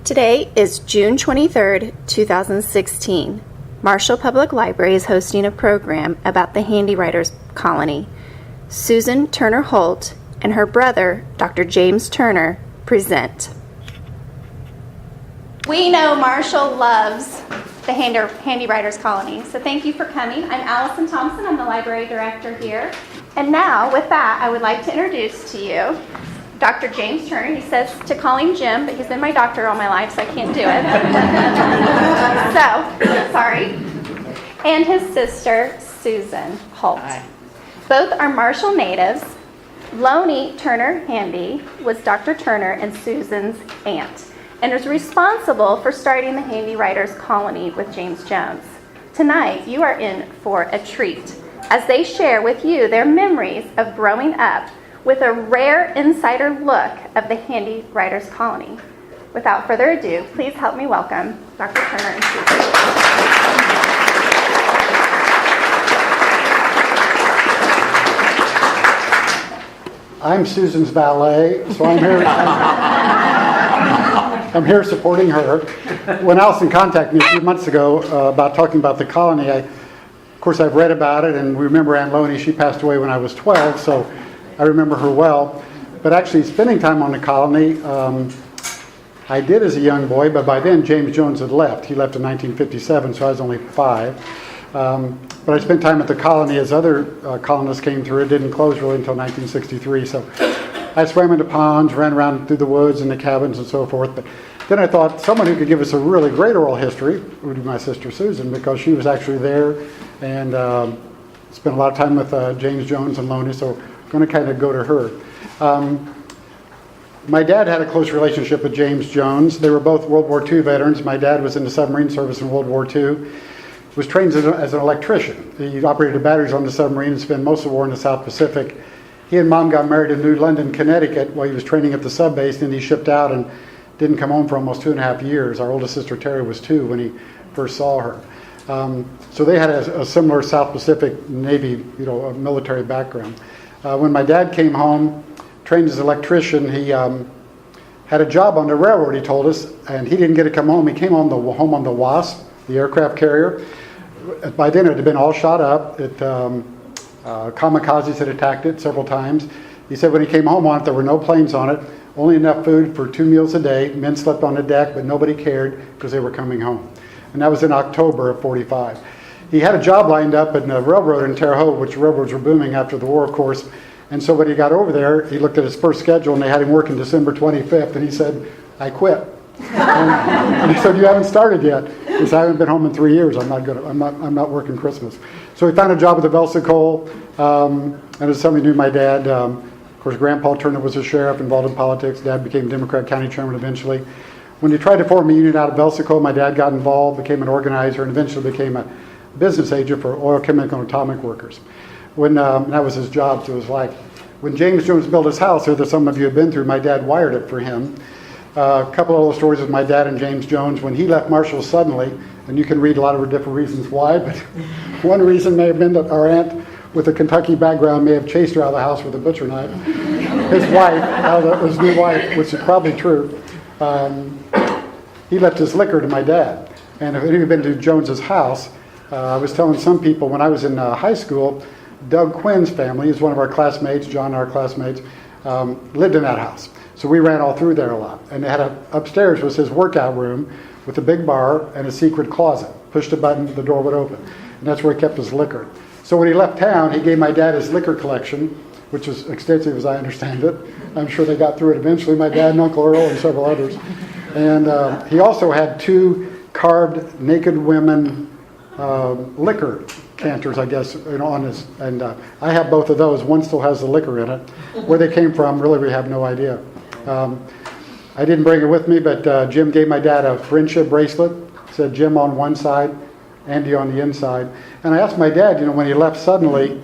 Today is June 23rd, 2016. Marshall Public Library is hosting a program about the Handy Writers Colony. Susan Turner Halt and her brother, Dr. James Turner, present. We know Marshall loves the Handy Writers Colony, so thank you for coming. I'm Allison Thompson. I'm the library director here. And now, with that, I would like to introduce to you Dr. James Turner. He says to call him Jim, but he's been my doctor all my life, so I can't do it. So, sorry. And his sister, Susan Halt. Hi. Both are Marshall natives. Lowney Turner Handy was Dr. Turner and Susan's aunt, and is responsible for starting the Handy Writers Colony with James Jones. Tonight, you are in for a treat as they share with you their memories of growing up with a rare insider look of the Handy Writers Colony. Without further ado, please help me welcome Dr. Turner and Susan. I'm Susan's valet, so I'm here. I'm here supporting her. When Allison contacted me a few months ago about talking about the colony, of course I've read about it, and we remember Aunt Loney. She passed away when I was 12, so I remember her well. But actually spending time on the colony, I did as a young boy, but by then James Jones had left. He left in 1957, so I was only 5. But I spent time at the colony as other colonists came through. It didn't close really until 1963. So I swam in the ponds, ran around through the woods and the cabins and so forth. But then I thought someone who could give us a really great oral history would be my sister Susan, because she was actually there and spent a lot of time with James Jones and Loney. So I'm going to kind of go to her. My dad had a close relationship with James Jones. They were both World War II veterans. My dad was in the submarine service in World War II. Was trained as an electrician. He operated batteries on the submarine and spent most of the war in the South Pacific. He and Mom got married in New London, Connecticut, while he was training at the sub base. Then he shipped out and didn't come home for almost 2.5 years. Our oldest sister Terry was 2 when he first saw her. So they had a similar South Pacific Navy, military background. When my dad came home, trained as an electrician, he had a job on the railroad, he told us, and he didn't get to come home. He came home on the Wasp, the aircraft carrier. By then it had been all shot up. Kamikazes had attacked it several times. He said when he came home on it, there were no planes on it, only enough food for 2 meals a day. Men slept on the deck, but nobody cared because they were coming home. And that was in October of 45. He had a job lined up in a railroad in Terre Haute, which railroads were booming after the war, of course. And so when he got over there, he looked at his first schedule, and they had him working December 25th, and he said, "I quit." And he said, "You haven't started yet." He said, "I haven't been home in 3 years. I'm not working Christmas." So he found a job at the Velsicol, and as somebody knew my dad, of course, Grandpa Turner was a sheriff involved in politics. Dad became Democrat county chairman eventually. When he tried to form a union out of Velsicol, my dad got involved, became an organizer, and eventually became a business agent for oil, chemical, and atomic workers. When that was his job, so it was like when James Jones built his house here that some of you have been through, my dad wired it for him. A couple of little stories with my dad and James Jones. When he left Marshall suddenly, and you can read a lot of different reasons why, but one reason may have been that our aunt with a Kentucky background may have chased her out of the house with a butcher knife. His wife, his new wife, which is probably true, he left his liquor to my dad. And if any of you have been to Jones's house, I was telling some people when I was in high school, Doug Quinn's family is one of our classmates, John and our classmates, lived in that house. So we ran all through there a lot. And they had upstairs was his workout room with a big bar and a secret closet. Pushed a button, the door would open. And that's where he kept his liquor. So when he left town, he gave my dad his liquor collection, which was extensive as I understand it. I'm sure they got through it eventually, my dad and Uncle Earl and several others. And he also had 2 carved naked women liquor canters, I guess, on his, and I have both of those. One still has the liquor in it. Where they came from, really, we have no idea. I didn't bring it with me, but Jim gave my dad a friendship bracelet. It said Jim on one side, Andy on the inside. And I asked my dad, when he left suddenly,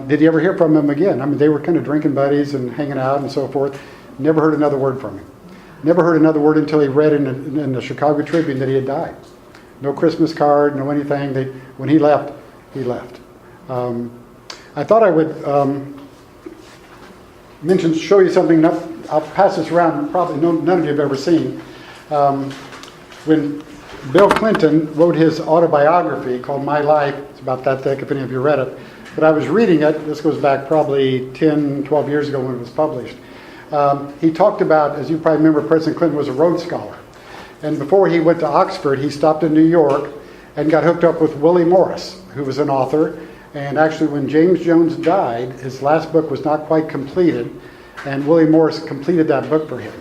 did he ever hear from him again? I mean, they were kind of drinking buddies and hanging out and so forth. Never heard another word from him. Never heard another word until he read in the Chicago Tribune that he had died. No Christmas card, no anything. When he left, he left. I thought I would show you something. I'll pass this around. Probably none of you have ever seen. When Bill Clinton wrote his autobiography called My Life, it's about that thick if any of you read it, but I was reading it, this goes back probably 10, 12 years ago when it was published. He talked about, as you probably remember, President Clinton was a Rhodes Scholar. And before he went to Oxford, he stopped in New York and got hooked up with Willie Morris, who was an author. And actually, when James Jones died, his last book was not quite completed, and Willie Morris completed that book for him.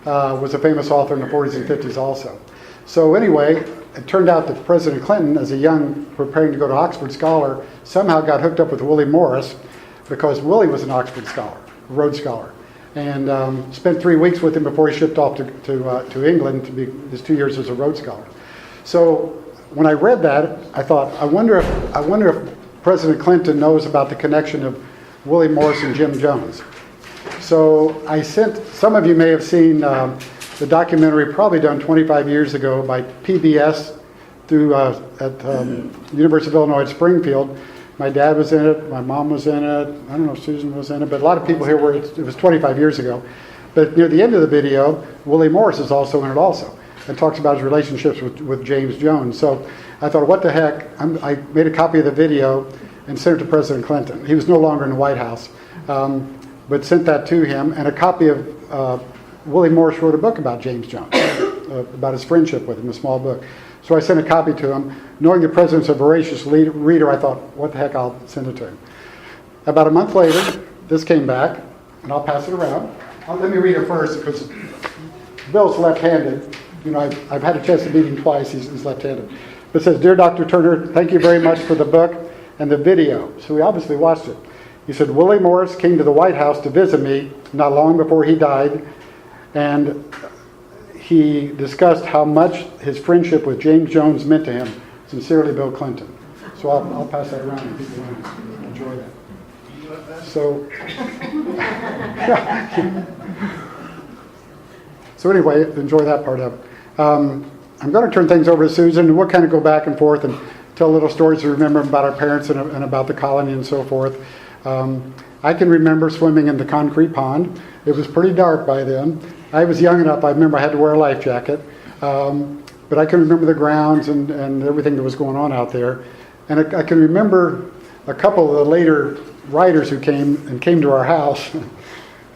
Was a famous author in the 40s and 50s also. So anyway, it turned out that President Clinton, as a young, preparing to go to Oxford scholar, somehow got hooked up with Willie Morris because Willie was an Oxford scholar, a Rhodes Scholar. And spent 3 weeks with him before he shipped off to England to be his 2 years as a Rhodes Scholar. So when I read that, I thought, I wonder if President Clinton knows about the connection of Willie Morris and Jim Jones. So I sent, some of you may have seen the documentary probably done 25 years ago by PBS through at University of Illinois at Springfield. My dad was in it, my mom was in it, I don't know if Susan was in it, but a lot of people here were, it was 25 years ago. But near the end of the video, Willie Morris is also in it also, and talks about his relationships with James Jones. So I thought, what the heck, I made a copy of the video and sent it to President Clinton. He was no longer in the White House, but sent that to him, and a copy of, Willie Morris wrote a book about James Jones, about his friendship with him, a small book. So I sent a copy to him. Knowing the president's a voracious reader, I thought, what the heck, I'll send it to him. About a month later, this came back, and I'll pass it around. Let me read it first, because Bill's left-handed. You know, I've had a chance to meet him twice. He's left-handed. But it says, "Dear Dr. Turner, thank you very much for the book and the video." So we obviously watched it. He said, "Willie Morris came to the White House to visit me not long before he died, and he discussed how much his friendship with James Jones meant to him. Sincerely, Bill Clinton." So I'll pass that around and people want to enjoy that. So, so anyway, enjoy that part of it. I'm going to turn things over to Susan, and we'll kind of go back and forth and tell little stories to remember about our parents and about the colony and so forth. I can remember swimming in the concrete pond. It was pretty dark by then. I was young enough, I remember I had to wear a life jacket. But I can remember the grounds and everything that was going on out there. And I can remember a couple of the later writers who came to our house.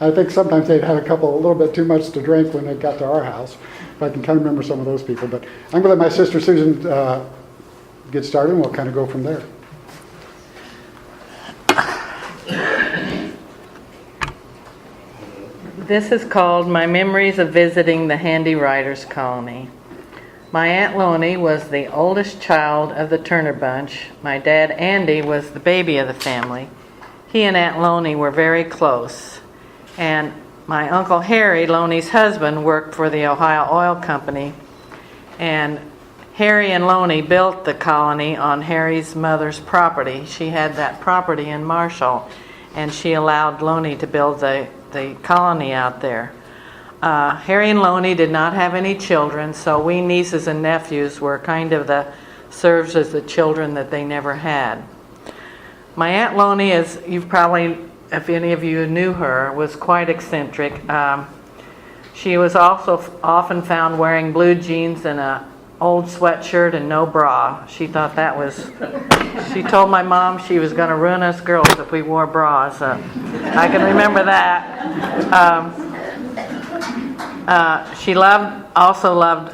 I think sometimes they'd had a little bit too much to drink when they got to our house. But I can kind of remember some of those people. But I'm going to let my sister Susan get started, and we'll kind of go from there. This is called My Memories of Visiting the Handy Writers Colony. My Aunt Loney was the oldest child of the Turner bunch. My dad, Andy, was the baby of the family. He and Aunt Loney were very close. And my Uncle Harry, Loney's husband, worked for the Ohio Oil Company. And Harry and Loney built the colony on Harry's mother's property. She had that property in Marshall, and she allowed Loney to build the colony out there. Harry and Loney did not have any children, so we nieces and nephews were kind of served as the children that they never had. My Aunt Loney, as you've probably, if any of you knew her, was quite eccentric. She was also often found wearing blue jeans and a old sweatshirt and no bra. She thought that was, she told my mom she was going to ruin us girls if we wore bras. I can remember that. She also loved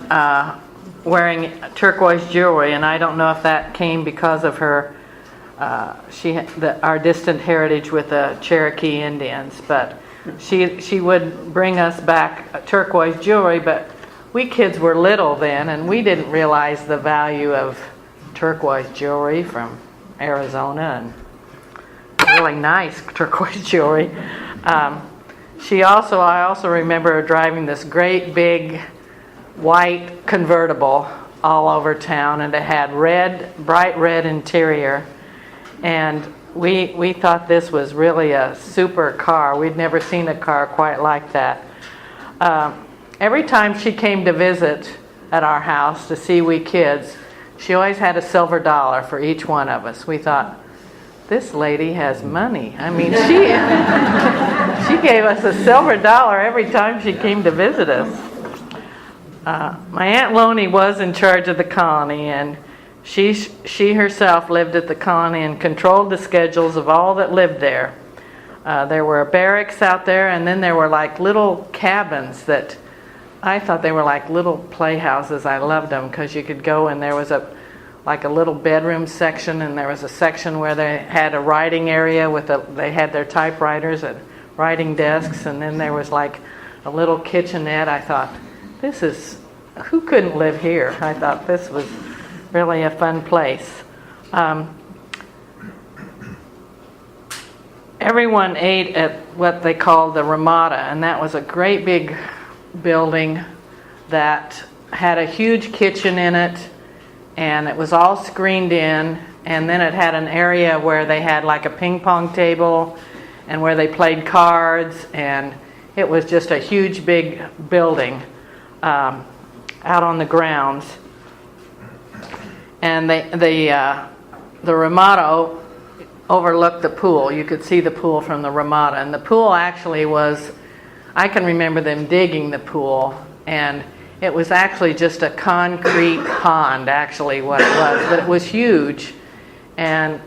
wearing turquoise jewelry, and I don't know if that came because of her, our distant heritage with the Cherokee Indians, but she would bring us back turquoise jewelry, but we kids were little then, and we didn't realize the value of turquoise jewelry from Arizona, and really nice turquoise jewelry. I also remember her driving this great big white convertible all over town, and it had bright red interior, and we thought this was really a super car. We'd never seen a car quite like that. Every time she came to visit at our house to see we kids, she always had a silver dollar for each one of us. We thought, this lady has money. I mean, she gave us a silver dollar every time she came to visit us. My Aunt Loney was in charge of the colony, and she herself lived at the colony and controlled the schedules of all that lived there. There were barracks out there, and then there were like little cabins that I thought they were like little playhouses. I loved them because you could go and there was like a little bedroom section, and there was a section where they had a writing area they had their typewriters and writing desks, and then there was like a little kitchenette. I thought, who couldn't live here? I thought this was really a fun place. Everyone ate at what they called the Ramada, and that was a great big building that had a huge kitchen in it, and it was all screened in, and then it had an area where they had like a ping pong table and where they played cards, and it was just a huge big building out on the grounds. And the Ramada overlooked the pool. You could see the pool from the Ramada, and the pool actually was, I can remember them digging the pool, and it was actually just a concrete pond, actually what it was, but it was huge. And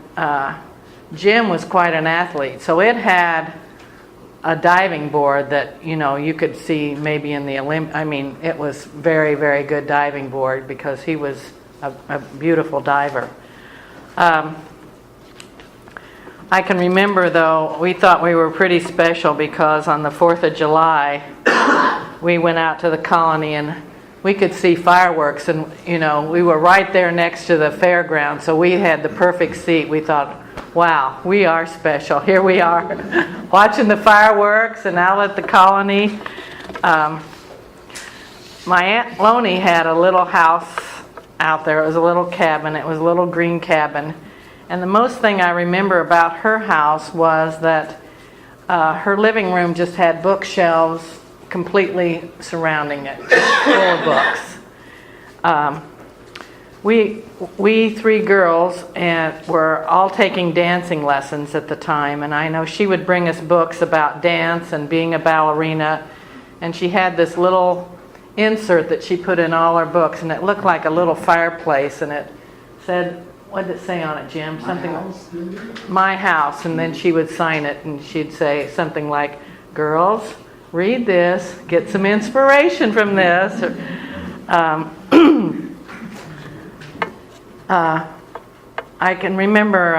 Jim was quite an athlete, so it had a diving board that you could see maybe in the it was very, very good diving board because he was a beautiful diver. I can remember, though, we thought we were pretty special because on the 4th of July, we went out to the colony and we could see fireworks, and, we were right there next to the fairground, so we had the perfect seat. We thought, wow, we are special. Here we are watching the fireworks and out at the colony. My Aunt Loney had a little house out there. It was a little cabin. It was a little green cabin. And the most thing I remember about her house was that her living room just had bookshelves completely surrounding it, full of books. We three girls were all taking dancing lessons at the time, and I know she would bring us books about dance and being a ballerina, and she had this little insert that she put in all her books, and it looked like a little fireplace, and it said, what did it say on it, Jim? My house, and then she would sign it, and she'd say something like, girls, read this, get some inspiration from this. I can remember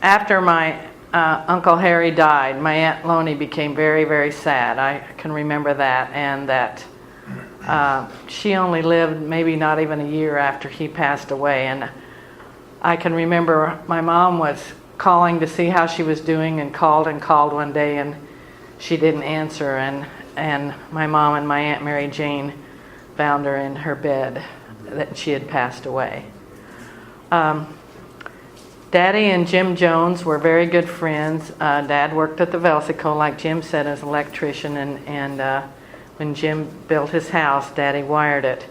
after my Uncle Harry died, my Aunt Loney became very, very sad. I can remember that, and that she only lived maybe not even a year after he passed away. And I can remember my mom was calling to see how she was doing, and called one day, and she didn't answer, and my mom and my Aunt Mary Jane found her in her bed, that she had passed away. Daddy and Jim Jones were very good friends. Dad worked at the Velsico, like Jim said, as an electrician, and when Jim built his house, Daddy wired it.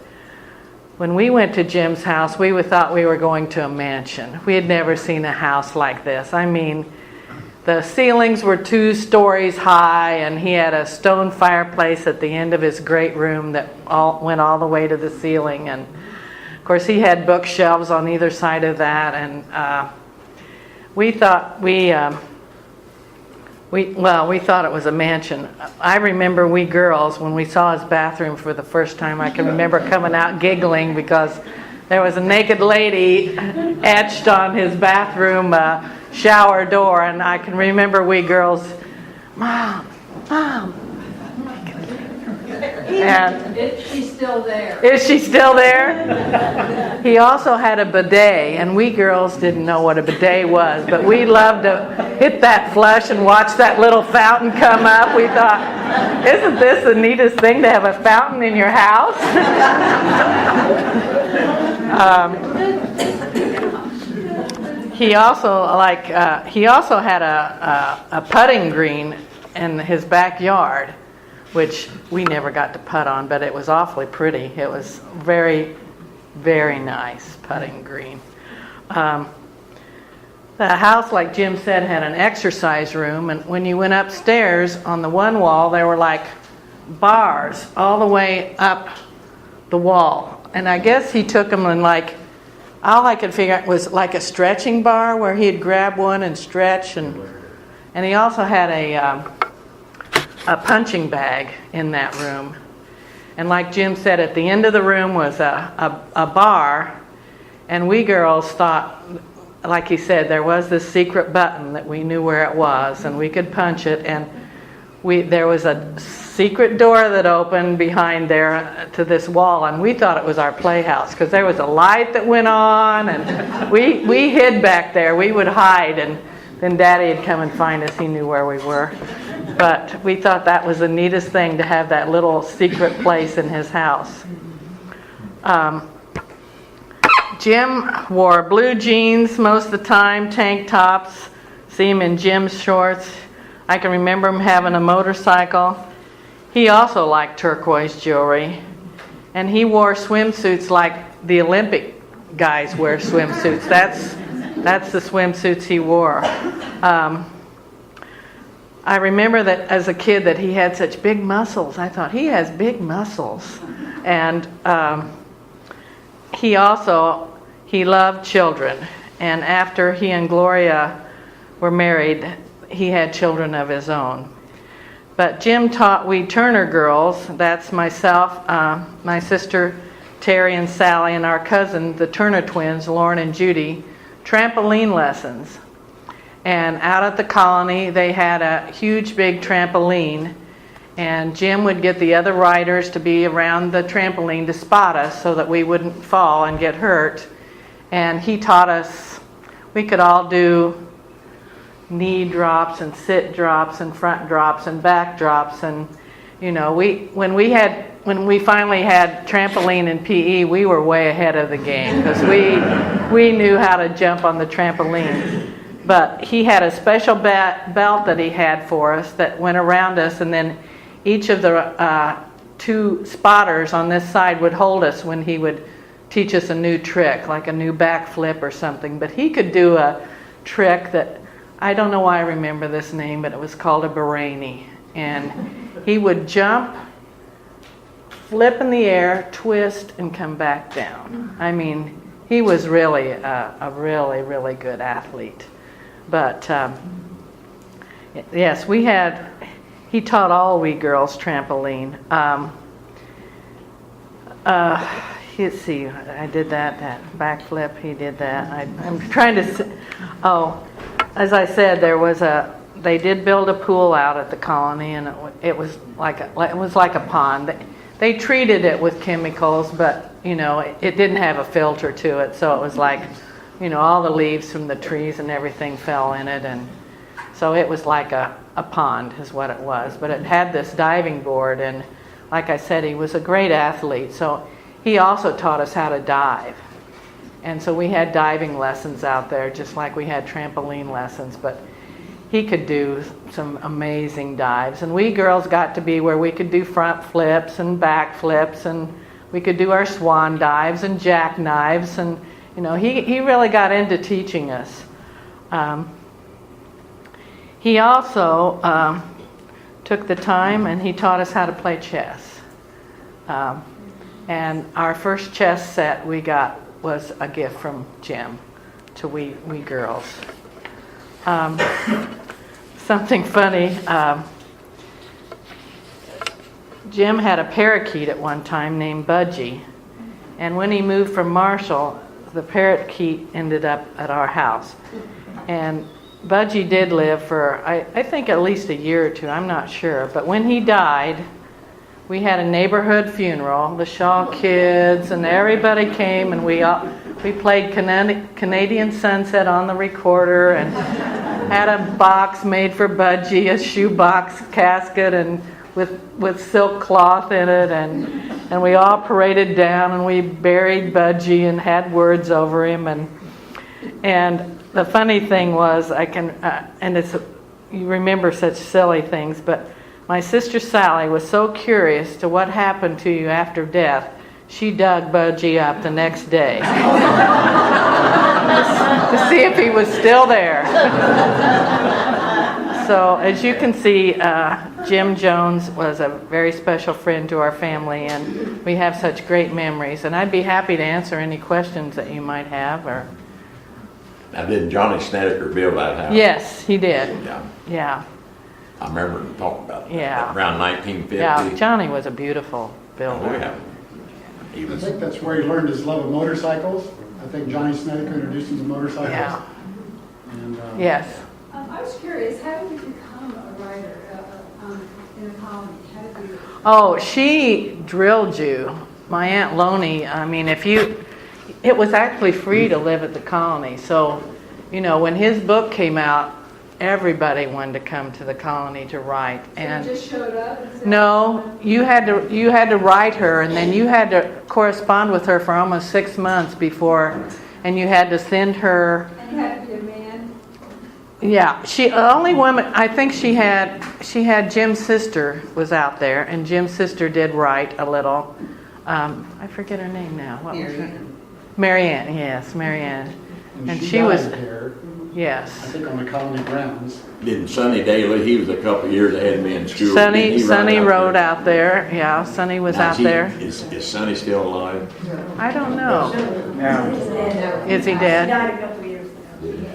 When we went to Jim's house, we thought we were going to a mansion. We had never seen a house like this. I mean, the ceilings were 2 stories high, and he had a stone fireplace at the end of his great room that went all the way to the ceiling. And of course, he had bookshelves on either side of that, and we thought we thought it was a mansion. I remember we girls, when we saw his bathroom for the first time, I can remember coming out giggling because there was a naked lady etched on his bathroom shower door, and I can remember we girls, Mom. And is she still there? Is she still there? He also had a bidet, and we girls didn't know what a bidet was, but we loved to hit that flush and watch that little fountain come up. We thought, isn't this the neatest thing to have a fountain in your house? He also had a putting green in his backyard, which we never got to putt on, but it was awfully pretty. It was very, very nice putting green. The house, like Jim said, had an exercise room, and when you went upstairs, on the one wall there were like bars all the way up the wall. And I guess he took them and all I could figure out was like a stretching bar where he'd grab one and stretch. And he also had a punching bag in that room. And like Jim said, at the end of the room was a bar. And we girls thought, like he said, there was this secret button that we knew where it was, and we could punch it. And there was a secret door that opened behind there to this wall, and we thought it was our playhouse because there was a light that went on, and we hid back there. We would hide, and then Daddy would come and find us. He knew where we were. But we thought that was the neatest thing to have that little secret place in his house. Jim wore blue jeans most of the time, tank tops. See him in Jim's shorts. I can remember him having a motorcycle. He also liked turquoise jewelry. And he wore swimsuits like the Olympic guys wear swimsuits. That's the swimsuits he wore. I remember that as a kid that he had such big muscles. I thought, he has big muscles. And he loved children. And after he and Gloria were married, he had children of his own. But Jim taught we Turner girls, that's myself, my sister Terry and Sally, and our cousin, the Turner twins, Lauren and Judy, trampoline lessons. And out at the colony, they had a huge big trampoline, and Jim would get the other riders to be around the trampoline to spot us so that we wouldn't fall and get hurt. And he taught us, we could all do knee drops and sit drops and front drops and back drops. And when we finally had trampoline in PE, we were way ahead of the game because we knew how to jump on the trampoline. But he had a special belt that he had for us that went around us, and then each of the two spotters on this side would hold us when he would teach us a new trick, like a new backflip or something. But he could do a trick that, I don't know why I remember this name, but it was called a Barani. And he would jump, flip in the air, twist, and come back down. I mean, he was really a really, really good athlete. But yes, he taught all we girls trampoline. Let's see, I did that backflip, he did that. I'm trying to, as I said, they did build a pool out at the colony, and it was like a pond. They treated it with chemicals, but it didn't have a filter to it, so it was like, all the leaves from the trees and everything fell in it, and so it was like a pond is what it was. But it had this diving board, and like I said, he was a great athlete, so he also taught us how to dive. And so we had diving lessons out there, just like we had trampoline lessons, but he could do some amazing dives. And we girls got to be where we could do front flips and back flips, and we could do our swan dives and jackknives, and he really got into teaching us. He also took the time and he taught us how to play chess. And our first chess set we got was a gift from Jim to we girls. Something funny, Jim had a parakeet at one time named Budgie. And when he moved from Marshall, the parakeet ended up at our house. And Budgie did live for, I think, at least a year or two. I'm not sure. But when he died, we had a neighborhood funeral. The Shaw kids and everybody came, and we played Canadian Sunset on the recorder and had a box made for Budgie, a shoebox casket, and with silk cloth in it, and we all paraded down, and we buried Budgie and had words over him, and the funny thing was, you remember such silly things, but my sister Sally was so curious to what happened to you after death, she dug Budgie up the next day to see if he was still there. So as you can see, Jim Jones was a very special friend to our family, and we have such great memories. And I'd be happy to answer any questions that you might have. Or Now, didn't Johnny Snedeker build that house? yes, he did. Yeah, Yeah, I remember him talking about that. Yeah. Around 1950. yeah. Johnny was a beautiful builder. Oh, yeah. He I was, think that's where he learned his love of motorcycles. I think Johnny Snedeker introduced him to motorcycles. Yeah. And, Yes. I was curious, how did you become a writer in a colony? How did you? Oh, she drilled you. My Aunt Loney, I mean, it was actually free to live at the colony. So, when his book came out, everybody wanted to come to the colony to write. And You just showed up and said? no, you had to write her, and then you had to correspond with her for almost 6 months before, and you had to send her. And you had to be a man? Yeah, the only woman I think she had Jim's sister was out there, and Jim's sister did write a little. I forget her name now. What was her? Marianne. Yes, Marianne. And she died was here, I yes. think on the colony grounds. didn't Sonny Daly, he was a couple of years ahead of me in school. Sonny rode out there. Yeah, Sonny was Now, out there. Is Sonny still alive? I don't know. No. Is he dead? Died a couple years ago.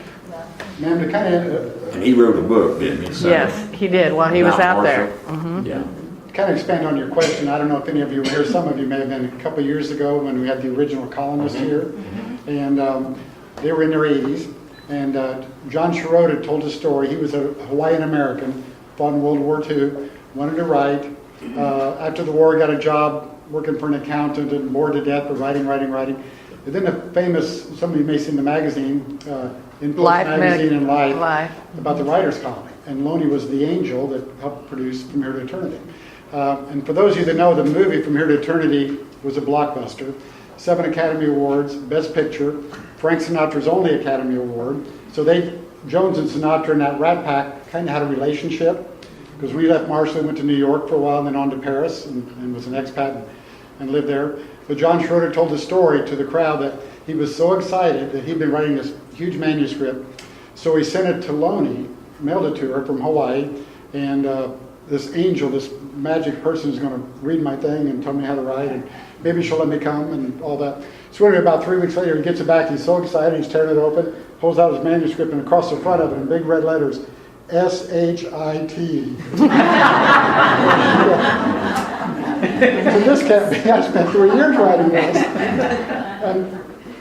Ma'am, to kind of And he wrote a book, didn't he? Sonny? Yes, he did while he was Mount out there. Marshall? Yeah. kind of expand on your question, I don't know if any of you were here, some of you may have been a couple of years ago when we had the original colonists here, and they were in their 80s, and Jon Corrotta told a story. He was a Hawaiian American, fought in World War II, wanted to write. After the war, got a job working for an accountant and bored to death, but writing. And then a famous, some of you may have seen the magazine, in Post Life magazine and Life, Life. about the writers' colony. And Loney was the angel that helped produce From Here to Eternity. And for those of you that know, the movie From Here to Eternity was a blockbuster. 7 Academy Awards, Best Picture, Frank Sinatra's only Academy Award. So Jones and Sinatra and that Rat Pack kind of had a relationship, because we left Marshall, went to New York for a while, and then on to Paris, and was an expat and lived there. But Jon Corrotta told the story to the crowd that he was so excited that he'd been writing this huge manuscript. So he sent it to Loney, mailed it to her from Hawaii, and this angel, this magic person is going to read my thing and tell me how to write, and maybe she'll let me come and all that. So anyway, about 3 weeks later, he gets it back. He's so excited. He's tearing it open, pulls out his manuscript, and across the front of it in big red letters, S-H-I-T. So this can't be. I spent 3 years writing this.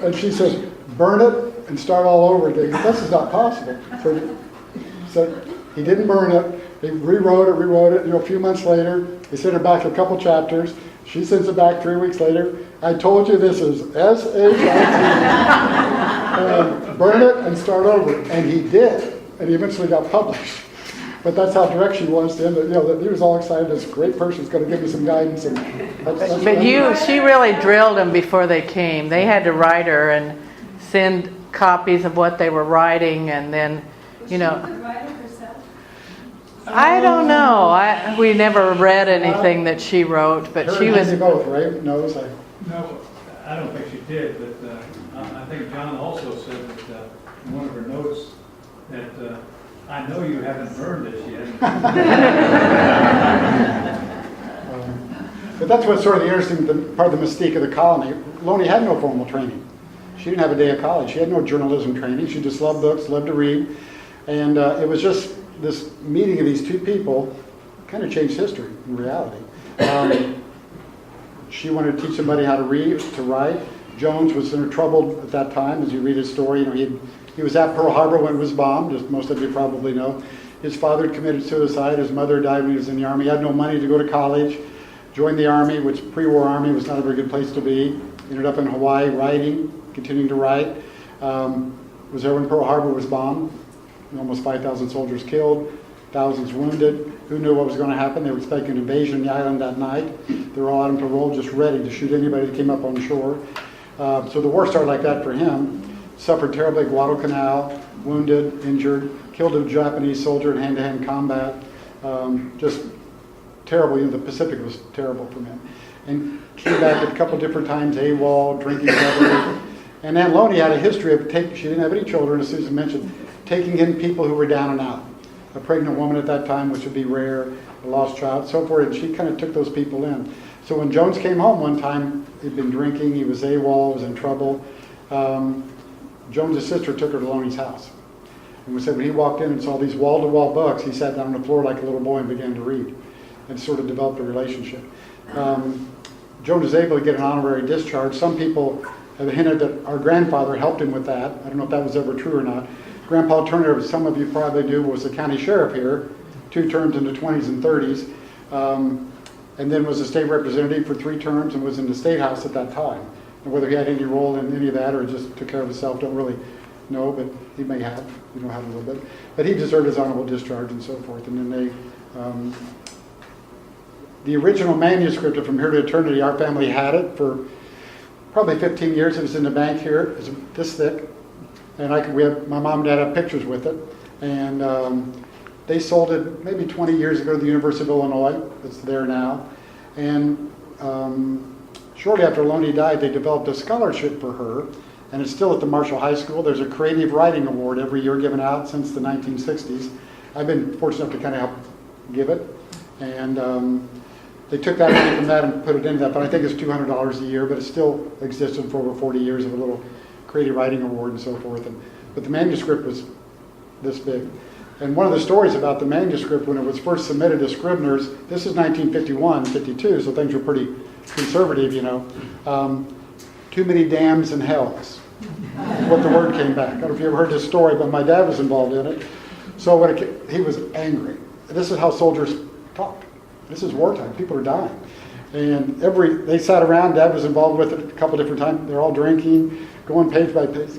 And she says, burn it and start all over again. This is not possible. So he didn't burn it. He rewrote it. A few months later, he sent it back a couple chapters. She sends it back 3 weeks later. I told you this is S-H-I-T. Burn it and start over. And he did. And he eventually got published. But that's how direct she was to him. That he was all excited. This great person's going to give me some guidance. And that's She really drilled them before they came. They had to write her and send copies of what they were writing, and then, Was she the writer herself? I don't know. We never read anything that she wrote, but her she and was. Andy both, right? Knows. No, I don't think she did, but I think John also said that in one of her notes that I know you haven't burned this yet. But that's what's sort of the interesting part of the mystique of the colony. Loney had no formal training. She didn't have a day of college. She had no journalism training. She just loved books, loved to read. And it was just this meeting of these two people kind of changed history in reality. She wanted to teach somebody how to read, to write. Jones was in trouble at that time, as you read his story. He was at Pearl Harbor when it was bombed, as most of you probably know. His father had committed suicide. His mother died when he was in the Army. He had no money to go to college. Joined the Army, which pre-war Army was not a very good place to be. Ended up in Hawaii writing, continuing to write. Was there when Pearl Harbor was bombed. Almost 5,000 soldiers killed, thousands wounded. Who knew what was going to happen? They were expecting an invasion of the island that night. They were all out on parole, just ready to shoot anybody that came up on shore. So the war started like that for him. Suffered terribly at Guadalcanal, wounded, injured, killed a Japanese soldier in hand-to-hand combat. Just terrible. The Pacific was terrible for him. And came back a couple different times, AWOL, drinking heavily. And Aunt Loney had a history of she didn't have any children, as Susan mentioned, taking in people who were down and out. a pregnant woman at that time, which would be rare, a lost child, so forth, and she kind of took those people in. So when Jones came home one time, he'd been drinking, he was AWOL, was in trouble. Jones's sister took her to Loney's house. And we said when he walked in and saw these wall-to-wall books, he sat down on the floor like a little boy and began to read, and sort of developed a relationship. Jones was able to get an honorary discharge. Some people have hinted that our grandfather helped him with that. I don't know if that was ever true or not. Grandpa Turner, as some of you probably do, was the county sheriff here, 2 terms in the 20s and 30s, and then was a state representative for 3 terms and was in the state house at that time. And whether he had any role in any of that or just took care of himself, don't really know, but he may have, you know, had a little bit. But he deserved his honorable discharge and so forth. And then the original manuscript of From Here to Eternity, our family had it for probably 15 years. It was in the bank here. It was this thick. And my mom and dad have pictures with it. And they sold it maybe 20 years ago to the University of Illinois. It's there now. And shortly after Loney died, they developed a scholarship for her. And it's still at the Marshall High School. There's a Creative Writing Award every year given out since the 1960s. I've been fortunate enough to kind of help give it. And they took that money from that and put it into that. But I think it's $200 a year, but it still existed for over 40 years of a little Creative Writing Award and so forth. But the manuscript was this big. And one of the stories about the manuscript when it was first submitted to Scribner's, this is 1951, 52, so things were pretty conservative, you know. Too many dams and hells. What the word came back. I don't know if you ever heard this story, but my dad was involved in it. So he was angry. This is how soldiers talk. This is wartime. People are dying. And they sat around. Dad was involved with it a couple different times. They're all drinking, going page by page.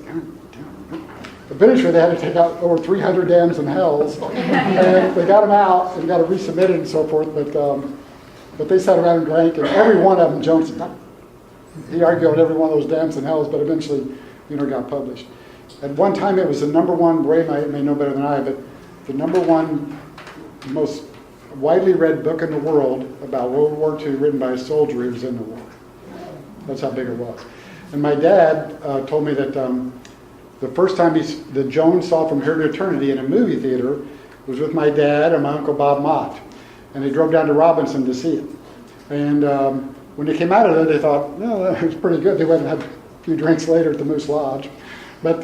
Eventually, they had to take out over 300 dams and hells. And they got them out and got it resubmitted and so forth. But they sat around and drank, and every one of them, Jones, he argued on every one of those dams and hells, but eventually, got published. At one time, it was the number one, Ray may know better than I, but the number one most widely read book in the world about World War II written by a soldier who was in the war. That's how big it was. And my dad told me that the first time that Jones saw From Here to Eternity in a movie theater was with my dad and my Uncle Bob Mott. And they drove down to Robinson to see it. And when they came out of it, they thought, no, that was pretty good. They went and had a few drinks later at the Moose Lodge. But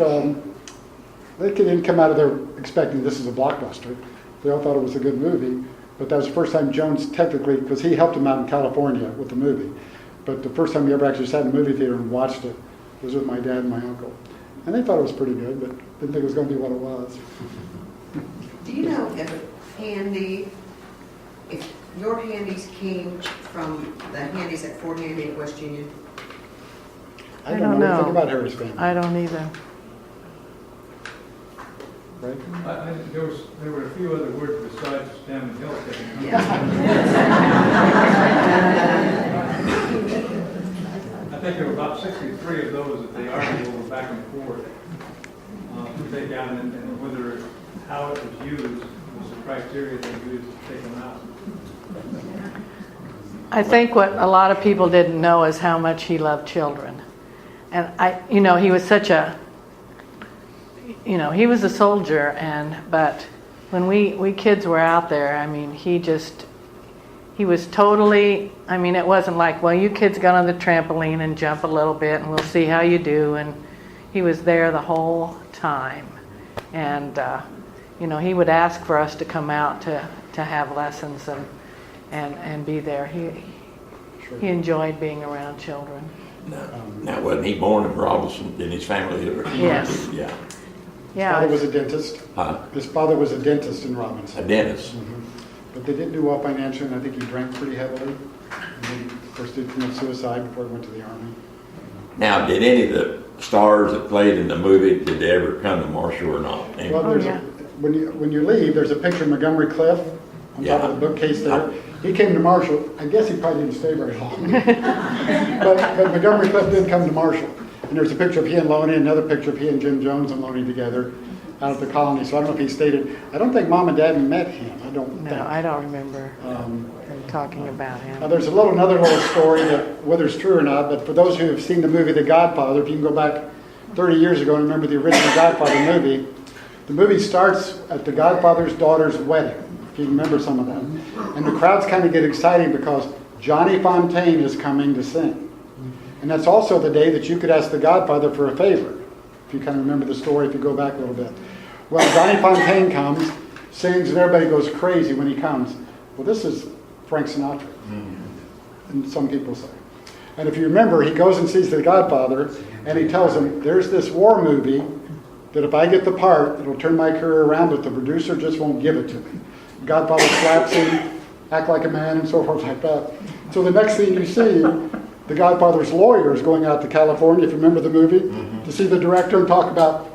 they didn't come out of there expecting this is a blockbuster. They all thought it was a good movie. But that was the first time Jones technically, because he helped him out in California with the movie. But the first time he ever actually sat in a movie theater and watched it was with my dad and my uncle. And they thought it was pretty good, but didn't think it was going to be what it was. Do you know if your handies came from the handies at Fort Handy at West Union? I don't know anything about Harry's family. I don't either. Right? There were a few other words besides Dam and Hill. I think there were about 63 of those that they argued over back and forth to take out, and whether how it was used was the criteria they used to take them out. I think what a lot of people didn't know is how much he loved children. And he was such a, he was a soldier, but when we kids were out there, he was totally, it wasn't like, well, you kids got on the trampoline and jump a little bit and we'll see how you do. And he was there the whole time. And, he would ask for us to come out to have lessons and be there. He enjoyed being around children. Now, wasn't he born in Robinson? Did his family? Yes. Yeah. His father was a dentist. Huh? His father was a dentist in Robinson. A dentist. Mm-hmm. But they didn't do well financially, and I think he drank pretty heavily. And then, of course, did commit suicide before he went to the Army. Now, did any of the stars that played in the movie, did they ever come to Marshall or not? Well, when you leave, there's a picture of Montgomery Cliff on top of the bookcase there. He came to Marshall. I guess he probably didn't stay very long. but Montgomery Cliff did come to Marshall. And there's a picture of he and Loney, another picture of he and Jim Jones and Loney together out at the colony. So I don't know if he stayed. I don't think Mom and Dad met him. I don't think. No, I don't remember them talking about him. There's another little story that, whether it's true or not, but for those who have seen the movie The Godfather, if you can go back 30 years ago and remember the original Godfather movie, The movie starts at the Godfather's daughter's wedding, if you remember some of that. And the crowds kind of get excited because Johnny Fontaine is coming to sing. And that's also the day that you could ask the Godfather for a favor, if you kind of remember the story, if you go back a little bit. Well, Johnny Fontaine comes, sings, and everybody goes crazy when he comes. Well, this is Frank Sinatra, and some people say. And if you remember, he goes and sees the Godfather, and he tells him, there's this war movie that if I get the part, it'll turn my career around, but the producer just won't give it to me. The Godfather slaps him, act like a man, and so forth like that. So the next thing you see, the Godfather's lawyer is going out to California, if you remember the movie, to see the director and talk about,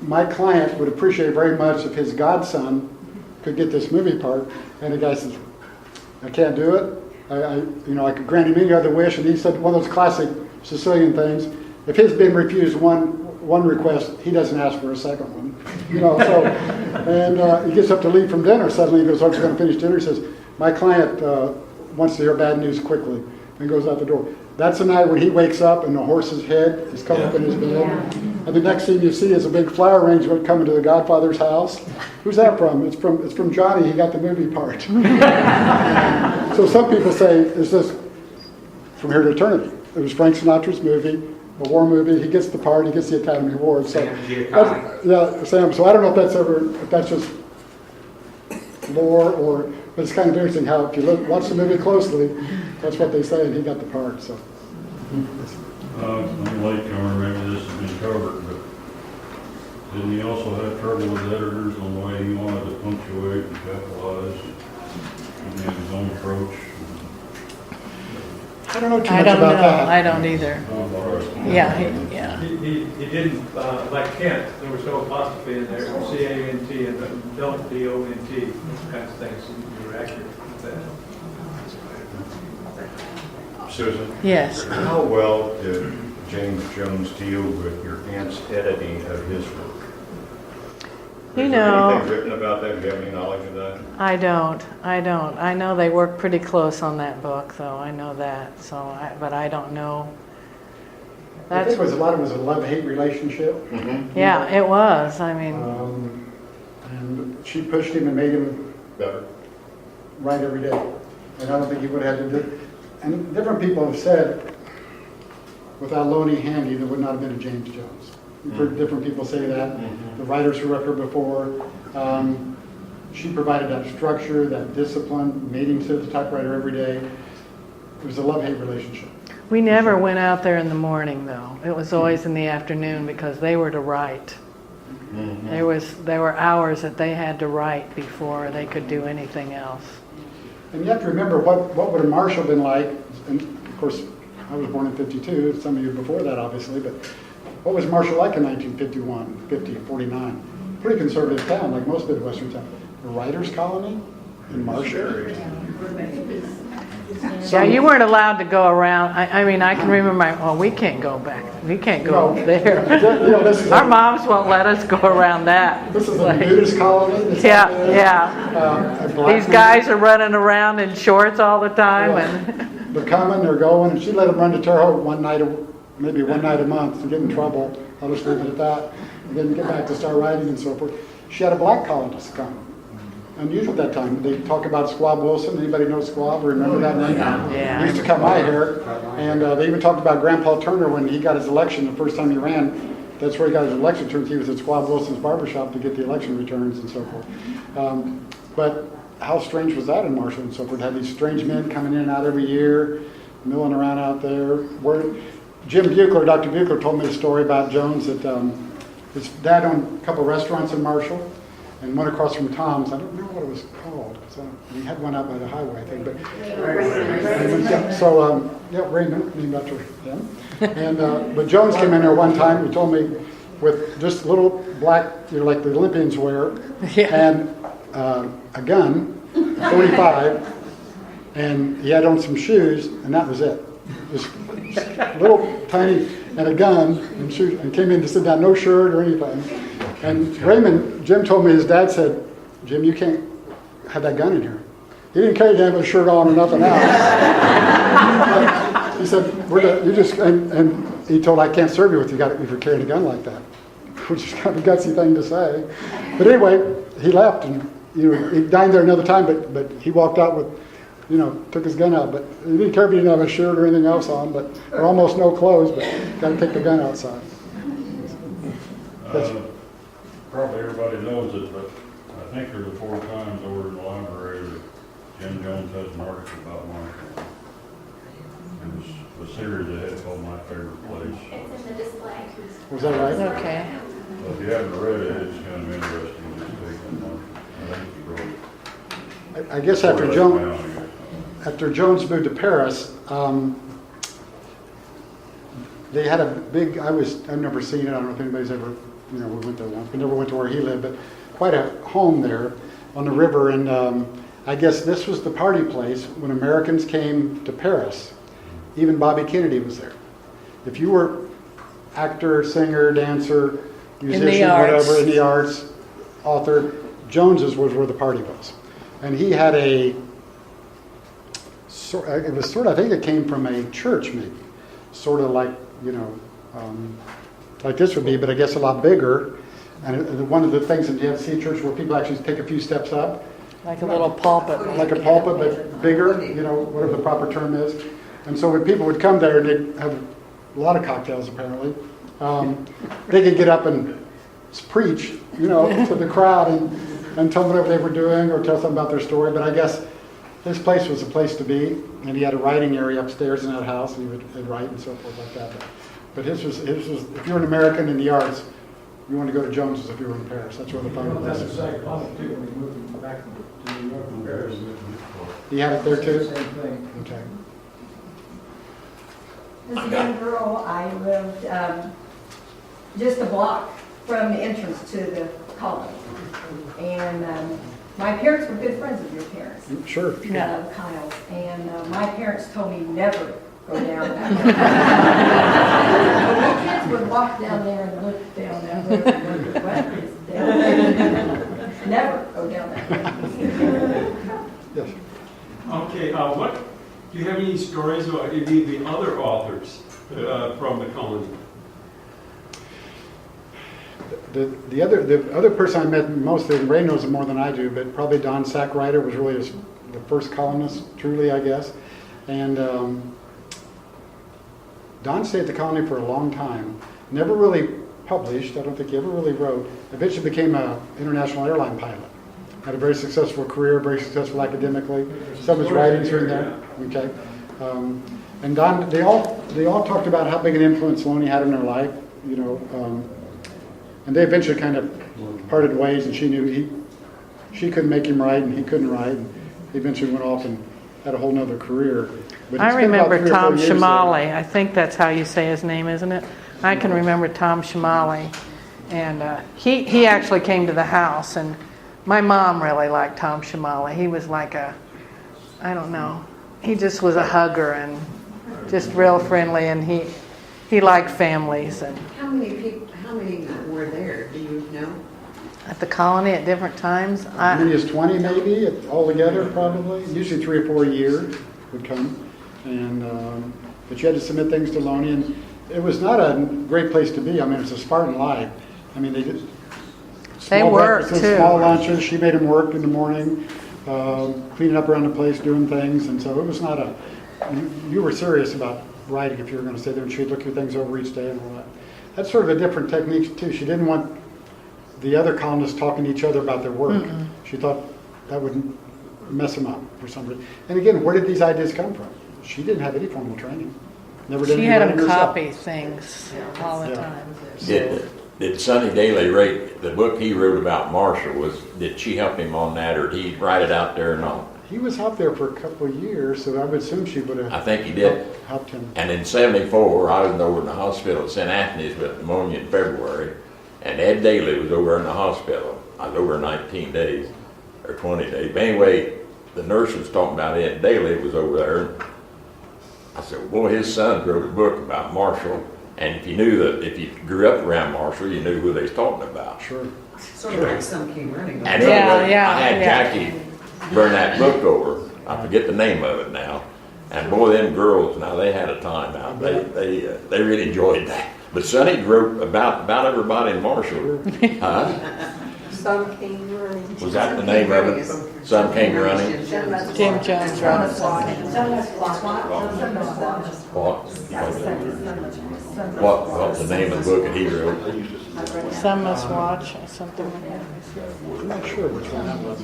my client would appreciate very much if his godson could get this movie part. And the guy says, I can't do it. I could grant him any other wish. And he said one of those classic Sicilian things, if his been refused one request, he doesn't ask for a second one. And he gets up to leave from dinner. Suddenly he goes, aren't you going to finish dinner? He says, my client wants to hear bad news quickly. And goes out the door. That's the night when he wakes up and the horse's head is come up in his bed. And the next thing you see is a big flower arrangement coming to the Godfather's house. Who's that from? It's from Johnny. He got the movie part. So some people say, is this from here to eternity? It was Frank Sinatra's movie, a war movie. He gets the part. He gets the Academy Award. So Sam. So I don't know if that's just lore or, but it's kind of interesting how if you watch the movie closely, that's what they say, and he got the part. So. I'm late comer, maybe this has been covered, but didn't he also have trouble with editors on the way he wanted to punctuate and capitalize? And he had his own approach. I don't know too much about that. I don't either. Yeah. He didn't, like Kent, there was no apostrophe in there, C-A-N-T and don't D-O-N-T, those kinds of things, so you were accurate with that. Susan? Yes. How well did James Jones deal with your aunt's editing of his work? Is there anything written about that? Do you have any knowledge of that? I don't. I know they worked pretty close on that book, though. I know that. But I don't know. I think a lot of it was a love-hate relationship. Mm-hmm. Yeah, it was. I mean, and she pushed him and made him Better. write every day. And I don't think he would have had to do it. And different people have said, without Lowney Handy, there would not have been a James Jones. You've heard different people say that. The writers who were up here before. She provided that structure, that discipline, made him sit at the typewriter every day. It was a love-hate relationship. we never went out there in the morning, though. It was always in the afternoon because they were to write. There were hours that they had to write before they could do anything else. And you have to remember what would a marshal been like, and of course I was born in 52, some of you before that obviously, but what was Marshall like in 1951, 50, 49? Pretty conservative town, like most Midwestern towns. A writer's colony in Marshall. Yeah, you weren't allowed to go around. I mean, I can remember we can't go back. We can't go over there. Our moms won't let us go around that. This is a nudist colony. Yeah. These guys are running around in shorts all the time. And they're coming, they're going, and she let them run to Terre Haute maybe one night a month to get in trouble. I'll just leave it at that. And then get back to start writing and so forth. She had a black colonist come. Unusual at that time. They talk about Squab Wilson. Anybody know Squab or remember that name? Yeah. He used to cut my hair. And they even talked about Grandpa Turner when he got his election the first time he ran. That's where he got his election returns. He was at Squab Wilson's barbershop to get the election returns and so forth. But how strange was that in Marshall and so forth? Had these strange men coming in and out every year, milling around out there. Jim Buechler, Dr. Buechler told me a story about Jones that his dad owned a couple restaurants in Marshall. And one across from Tom's, I don't know what it was called, because he had one out by the highway, I think. But Raymond, named after him. And but Jones came in there one time. He told me with just little black, like the Olympians wear, and a gun, 45, and he had on some shoes, and that was it. Just little tiny, and a gun and shoes, and came in to sit down, no shirt or anything. And Jim told me his dad said, "Jim, you can't have that gun in here." He didn't care to have a shirt on or nothing else. He said, and he told, "I can't serve you if you're carrying a gun like that." which is kind of a gutsy thing to say. But anyway, he left, and he dined there another time, but he walked out with, took his gun out. But he didn't care if he didn't have a shirt or anything else on, or almost no clothes, but got to take the gun outside. Probably everybody knows it, but I think there's 4 times over in the library that Jim Jones has an article about Marshall. It was a series they had called My Favorite Place. It's in the display. Was that right? Okay. So if you haven't read it, it's kind of interesting just taking Marshall. I think it's real. I guess after Jones moved to Paris, they had a big, I've never seen it, I don't know if anybody's ever, we went there once, we never went to where he lived, but quite a home there on the river, and I guess this was the party place when Americans came to Paris. Even Bobby Kennedy was there. If you were actor, singer, dancer, musician, whatever, in the arts, author, Jones's was where the party was. And he had I think it came from a church maybe, sort of like, like this would be, but I guess a lot bigger. And one of the things that you have to see in church where people actually take a few steps up. Like a little pulpit. Like a pulpit, but bigger, whatever the proper term is. And so when people would come there, and they'd have a lot of cocktails apparently, they could get up and preach, to the crowd and tell them whatever they were doing or tell something about their story. But I guess this place was a place to be, and he had a writing area upstairs in that house, and he would write and so forth like that. But his was, if you're an American in the arts, you want to go to Jones's if you were in Paris. That's where the fun was. That's a second comment too, when he moved back to New York from Paris. He had it there too? Same thing. Okay. As a young girl, I lived just a block from the entrance to the colony. And my parents were good friends of your parents. Sure. Kyle's. And my parents told me never go down that road. The kids would walk down there and look down that road and wonder, what is down there? Never go down that road. Yes. Okay, do you have any stories about any of the other authors from the colony? The other person I met mostly, and Ray knows it more than I do, but probably Don Sackrider was really the first colonist, truly, I guess. And Don stayed at the colony for a long time. Never really published. I don't think he ever really wrote. Eventually became an international airline pilot. Had a very successful career, very successful academically. Some of his writings are in there. Okay. And Don, they all talked about how big an influence Loney had in their life. And they eventually kind of parted ways, and she knew she couldn't make him write, and he couldn't write, and he eventually went off and had a whole nother career. But I remember Tom Shamali. I think that's how you say his name, isn't it? I can remember Tom Shamali. And he actually came to the house, and my mom really liked Tom Shamali. He was like I don't know, he just was a hugger and just real friendly, and he liked families. And How many were there, do you know? at the colony at different times, As many as 20 maybe, altogether probably. Usually 3 or 4 a year would come. And but you had to submit things to Loney, and it was not a great place to be. I mean, it was a Spartan life. I mean, they did small worked breakfasts, too. small lunches. She made them work in the morning, cleaning up around the place, doing things. And so it was not you were serious about writing if you were going to stay there, and she'd look your things over each day and all that. That's sort of a different technique too. She didn't want the other colonists talking to each other about their work. Mm-mm. She thought that would mess them up for some reason. And again, where did these ideas come from? She didn't have any formal training. Never did she any had writing them herself. copy things all the time. Did Sonny Daly write the book he wrote about Marshall? Did she help him on that, or did he write it out there and all? He was out there for a couple of years, so I would assume she would have. I think he did. Helped him. And in '74, I was over in the hospital at St. Anthony's with pneumonia in February, and Ed Daly was over in the hospital. I was over 19 days or 20 days. But anyway, the nurse was talking about Ed Daly was over there. I said, well, boy, his son wrote a book about Marshall, and if you grew up around Marshall, you knew who they was talking about. Sure. Sort of like some King running. And anyway, I had Jackie burn that book over. I forget the name of it now. And boy, them girls, now they had a time out. They really enjoyed that. But Sonny grew about everybody in Marshall. Huh? Some came running. Was that the name of it? Some came running? Tim Jones runs. What's the name of the book that he wrote? Some Must Watch, or something like that. I'm not sure which one that was.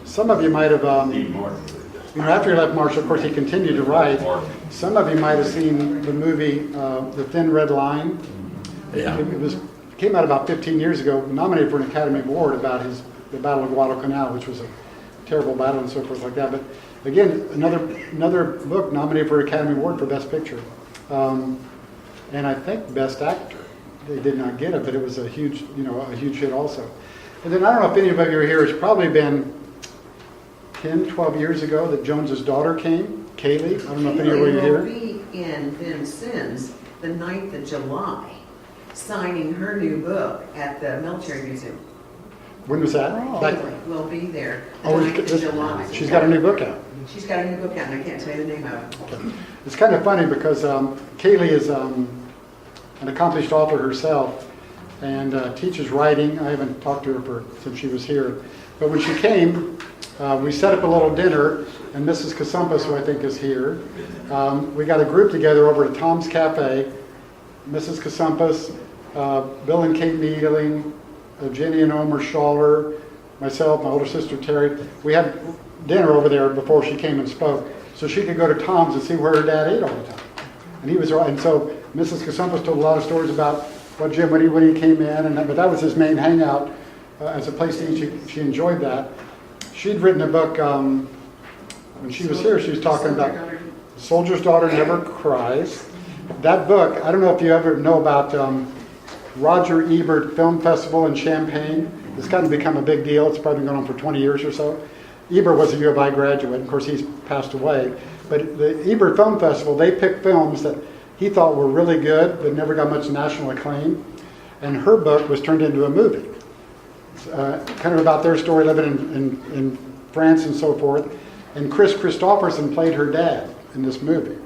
Some of you might have, after he left Marshall, of course, he continued to write. Some of you might have seen the movie The Thin Red Line. Yeah. It came out about 15 years ago, nominated for an Academy Award about the Battle of Guadalcanal, which was a terrible battle and so forth like that. But again, another book nominated for an Academy Award for Best Picture. And I think Best Actor. They did not get it, but it was a huge hit also. And then I don't know if any of you are here, it's probably been 10, 12 years ago that Jones's daughter came, Kaylee. I don't know if any of you are here. Kaylee will be in Vincennes the 9th of July, signing her new book at the Military Museum. When was that? Kaylee will be there the Oh, 9th of July. she's got a new book out. She's got a new book out, and I can't tell you the name of it. It's kind of funny because Kaylee is an accomplished author herself and teaches writing. I haven't talked to her since she was here. But when she came, we set up a little dinner, and Mrs. Kasampis, who I think is here, we got a group together over at Tom's Cafe. Mrs. Kasampis, Bill and Kate Needling, Jenny and Omer Schaller, myself, my older sister Terry. We had dinner over there before she came and spoke, so she could go to Tom's and see where her dad ate all the time. And he was right. And so Mrs. Kasampis told a lot of stories about what Jim when he came in, but that was his main hangout as a place to eat. She enjoyed that. She'd written a book when she was here. She was talking about Soldier's Daughter Never Cries. That book, I don't know if you ever know about Roger Ebert Film Festival in Champaign. It's kind of become a big deal. It's probably been going on for 20 years or so. Ebert was a U of I graduate. Of course, he's passed away. But the Ebert Film Festival, they picked films that he thought were really good, but never got much national acclaim. And her book was turned into a movie. Kind of about their story living in France and so forth. And Chris Christopherson played her dad in this movie.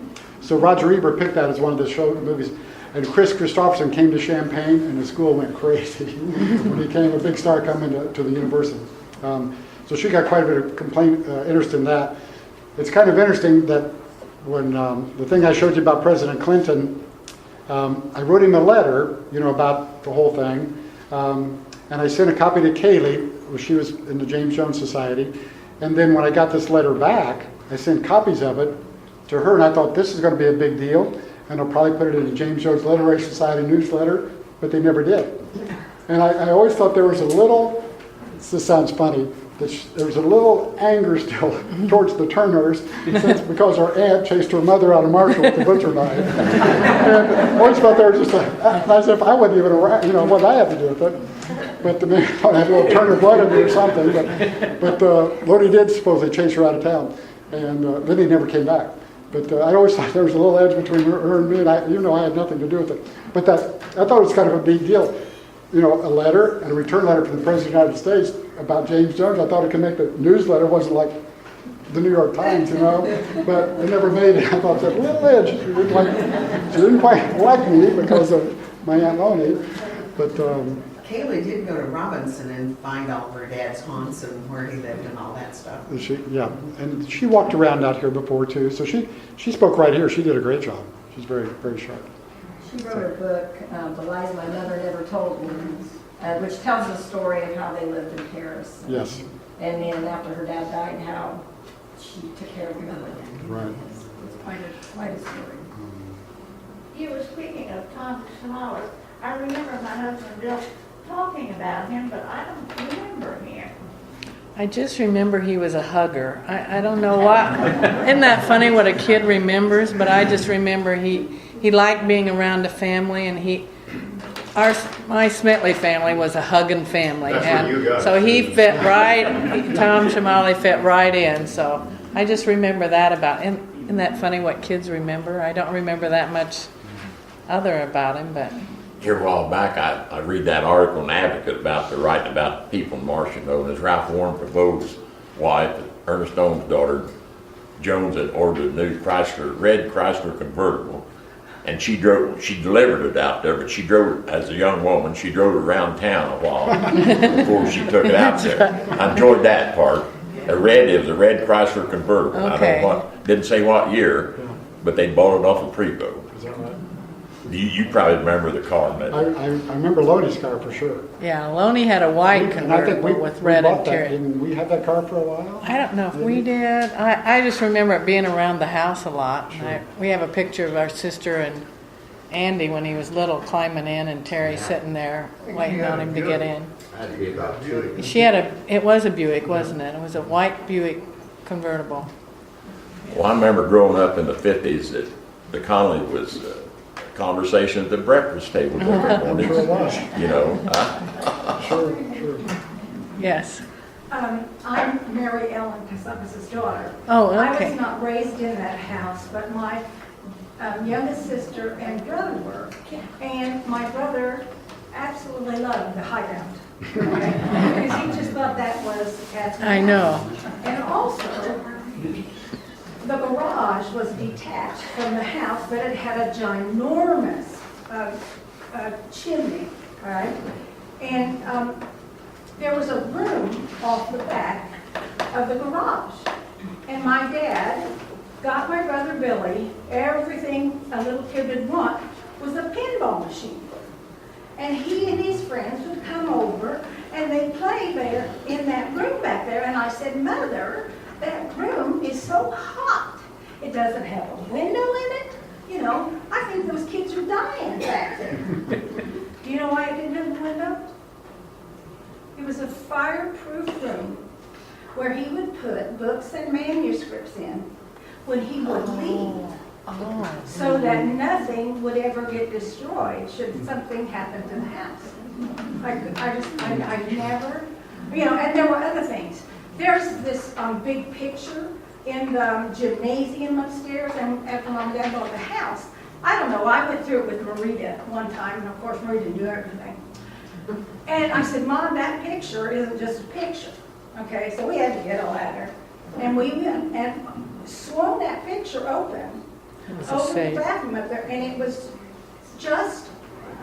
So Roger Ebert picked that as one of the movies. And Chris Christopherson came to Champaign, and the school went crazy when he came, a big star coming to the university. So she got quite a bit of interest in that. It's kind of interesting that when the thing I showed you about President Clinton, I wrote him a letter, about the whole thing, and I sent a copy to Kaylee. She was in the James Jones Society, and then when I got this letter back, I sent copies of it to her, and I thought this is going to be a big deal, and I'll probably put it in the James Jones Literary Society newsletter, but they never did. And I always thought there was a little, this sounds funny, there was a little anger still towards the Turners because our aunt chased her mother out of Marshall with the butcher knife. And I always felt they were just as if I wasn't even around, what I had to do with it. But maybe I had a little Turner blood in me or something. But Loney did supposedly chase her out of town, and then he never came back. But I always thought there was a little edge between her and me, and I had nothing to do with it. But I thought it was kind of a big deal. A letter and a return letter from the President of the United States about James Jones. I thought it could make the newsletter. It wasn't like the New York Times, but it never made it. I thought that little edge. She didn't quite like me because of my Aunt Loney. But Kaylee did go to Robinson and find all of her dad's haunts and where he lived and all that stuff. And she walked around out here before too. So she spoke right here. She did a great job. She's very, very sharp. She wrote a book, The Lies My Mother Never Told Me, which tells the story of how they lived in Paris. Yes. And then after her dad died, how she took care of her mother. Right. It's quite a story. You were speaking of Tom Smollett. I remember my husband Bill talking about him, but I don't remember him. I just remember he was a hugger. I don't know why. Isn't that funny what a kid remembers? But I just remember he liked being around the family, and my Smitley family was a hugging family. That's and where you got so it. he fit right, Tom Shamali fit right in. So I just remember that about him. Isn't that funny what kids remember? I don't remember that much other about him, but... Here a while back, I read that article in Advocate about the writing about people in Marshall known as Ralph Warren Pavo's wife, Ernest Ohm's daughter, Jones, had ordered a new red Chrysler convertible, And she delivered it out there, but she drove it, as a young woman, she drove it around town a while before she took it out there. I enjoyed that part. It was a red Chrysler convertible. Okay. I don't know what, didn't say what year, but they bought it off of Preco. Is that right? You probably remember the car, I maybe. remember Loney's car for sure. Yeah, Loney had a white And I think convertible with red bought that. interior. Didn't we have that car for a while? I don't know if we did. I just remember it being around the house a lot. We have a picture of our sister and Andy when he was little climbing in, and Terry sitting there waiting on him to get in. Had to be about 2. It was a Buick, wasn't it? It was a white Buick convertible. Well, I remember growing up in the 50s that the Connolly was a conversation at the breakfast table every morning. Sure was. You know, Sure. Yes. I'm Mary Ellen Kasam' daughter. Oh, I okay. was not raised in that house, but my youngest sister and brother were. And my brother absolutely loved the hideout. Okay? Because he just thought that was Cat's I know. And also, the garage was detached from the house, but it had a ginormous chimney, all right? And there was a room off the back of the garage. And my dad got my brother Billy everything a little kid would want was a pinball machine. And he and his friends would come over and they'd play there in that room back there. And I said, Mother, that room is so hot. It doesn't have a window in it. You know, I think those kids are dying back there. Do you know why it didn't have a window? It was a fireproof room where he would put books and manuscripts in when he would leave, so that nothing would ever get destroyed should something happen to the house. I never, you know, and there were other things. There's this big picture in the gymnasium upstairs, and after Mom and Dad bought the house, I don't know, I went through it with Marita one time, and of course Marita didn't do everything. And I said, Mom, that picture isn't just a picture. Okay, so we had to get a ladder. And we went and swung that picture open over the bathroom up there, and it was just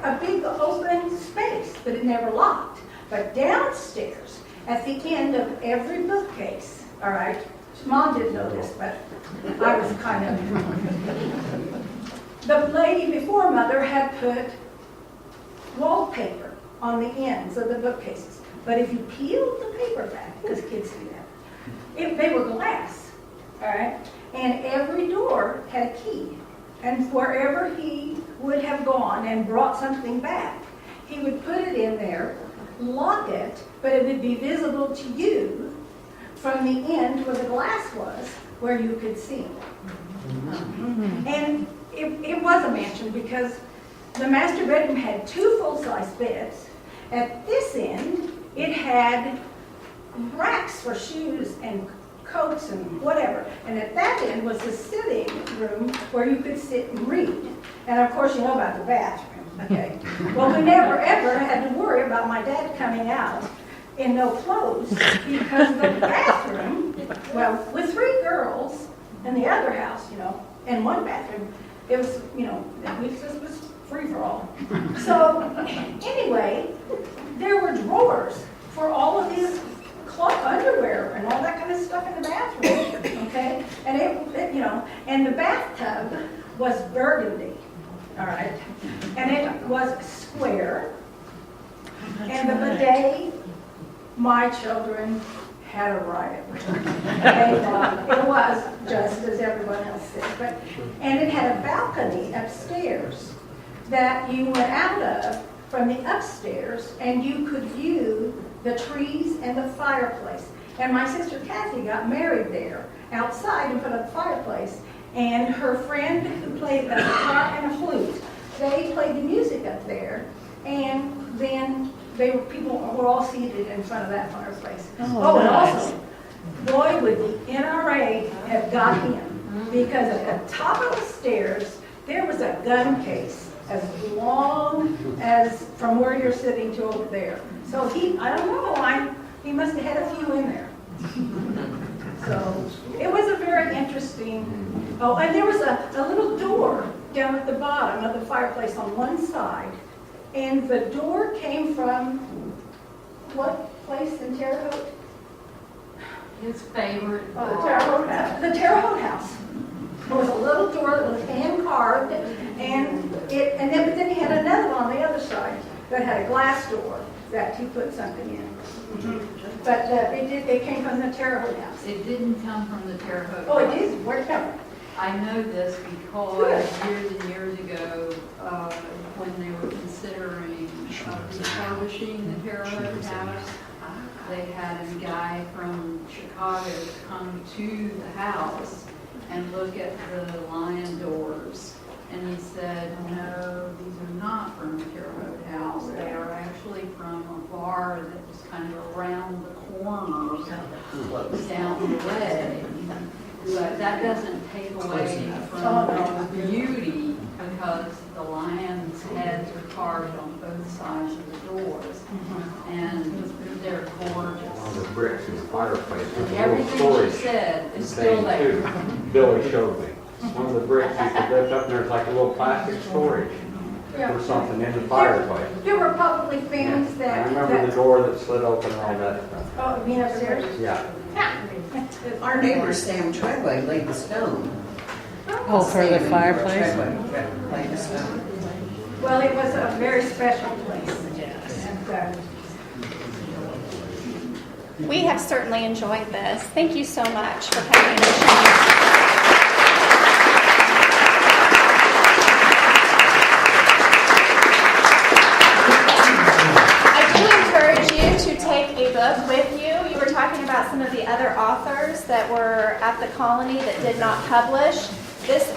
a big open space, but it never locked. But downstairs, at the end of every bookcase, all right, Mom didn't know this, but I was kind of... The lady before Mother had put wallpaper on the ends of the bookcases. But if you peeled the paper back, because kids do that, they were glass, all right? And every door had a key. And wherever he would have gone and brought something back, he would put it in there, lock it, but it would be visible to you from the end where the glass was, where you could see it. And it was a mansion because the master bedroom had 2 full-size beds. At this end, it had racks for shoes and coats and whatever. And at that end was the sitting room where you could sit and read. And of course, you know about the bathroom, okay? Well, we never ever had to worry about my dad coming out in no clothes because the bathroom, well, with 3 girls in the other house, you know, in one bathroom, it was, you know, it just was free for all. So anyway, there were drawers for all of these underwear and all that kind of stuff in the bathroom, okay? And it you know, and the bathtub was burgundy, all right? And it was square. And the bidet, my children had a riot. They thought it was just as everyone else said. And it had a balcony upstairs that you went out of from the upstairs, and you could view the trees and the fireplace. And my sister Kathy got married there, outside in front of the fireplace. And her friend who played a guitar and a flute, they played the music up there. And then people were all seated in front of that fireplace. Oh, and nice. also, boy, would the NRA have got him, because at the top of the stairs, there was a gun case as long as from where you're sitting to over there. So I don't know, he must have had a few in there. So it was a very interesting, and there was a little door down at the bottom of the fireplace on one side. And the door came from, what place in Terre Haute? His favorite. The Terre Haute House. The Terre Haute House. There was a little door that was hand carved, but then he had another one on the other side that had a glass door that he put something in. But it came from the Terre Haute House. It didn't come from the Terre Haute. Oh, it did? Where'd it come from? I know this because years and years ago, when they were considering refurbishing the Terre Haute House, they had a guy from Chicago come to the house and look at the lion doors. And he said, no, these are not from the Terre Haute House. They are actually from a bar that was kind of around the corner, down the way. But that doesn't take away from the beauty, because the lions' heads are carved on both sides of the doors. And they're gorgeous. The bricks in the fireplace. Everything she said is still there. Billy showed me. One of the bricks you could lift up, and there's like a little plastic storage or something in the fireplace. There were probably things I that... remember the door that slid open and all that stuff. Oh, you mean upstairs? Yeah. Our neighbor Sam Treadway laid the stone. Oh, for the fireplace? Treadway laid the stone. Well, it was a very special place. And, We have certainly enjoyed this. Thank you so much for coming and sharing. I do encourage you to take a book with you. You were talking about some of the other authors that were at the colony that did not publish. This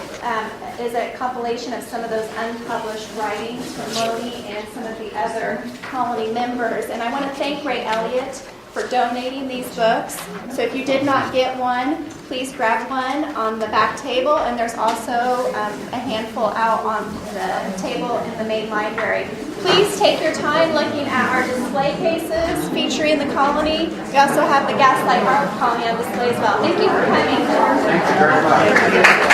is a compilation of some of those unpublished writings from Loney and some of the other colony members. And I want to thank Ray Elliott for donating these books. So if you did not get one, please grab one on the back table. And there's also a handful out on the table in the main library. Please take your time looking at our display cases featuring the colony. We also have the Gaslight Art Colony on display as well. Thank you for coming. Thank you very much.